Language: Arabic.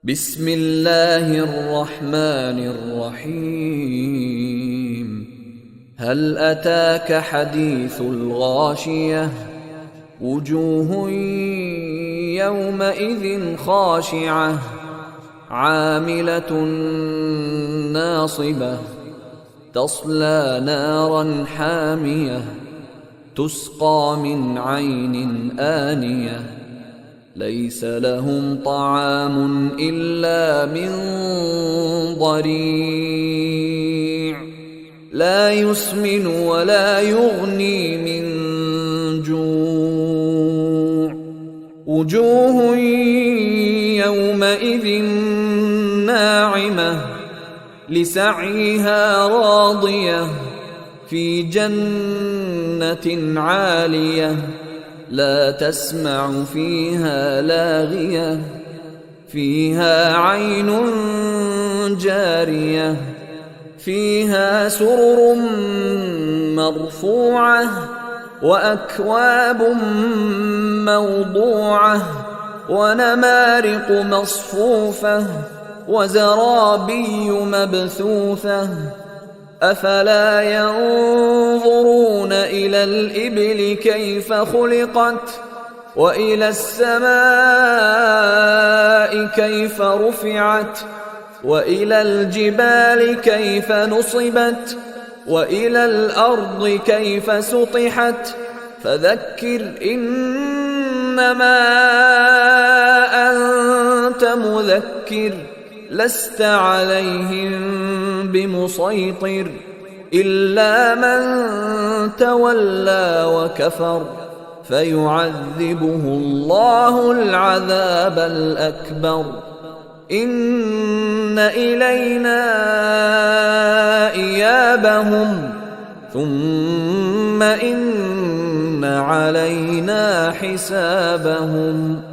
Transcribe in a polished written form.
بسم الله الرحمن الرحيم. هل أتاك حديث الغاشية؟ وجوه يومئذ خاشعة عاملة ناصبة تصلى نارا حامية تسقى من عين آنية ليس لهم طعام إلا من ضريع لا يسمن ولا يغني من جوع. وجوه يومئذ ناعمة لسعيها راضية في جنة عالية لا تسمع فيها لاغية فيها عين جارية فيها سرر مرفوعة وأكواب موضوعة ونمارق مصفوفة وزرابي مبثوثة أفلا ينظرون إلى الإبل كيف خلقت وإلى السماء كيف رفعت وإلى الجبال كيف نصبت وإلى الأرض كيف سطحت فذكر إنما أنت مذكر لست عليهم بمسيطر إلا من تولى وكفر فيعذبه الله العذاب الأكبر. إن إلينا إيابهم ثم إن علينا حسابهم.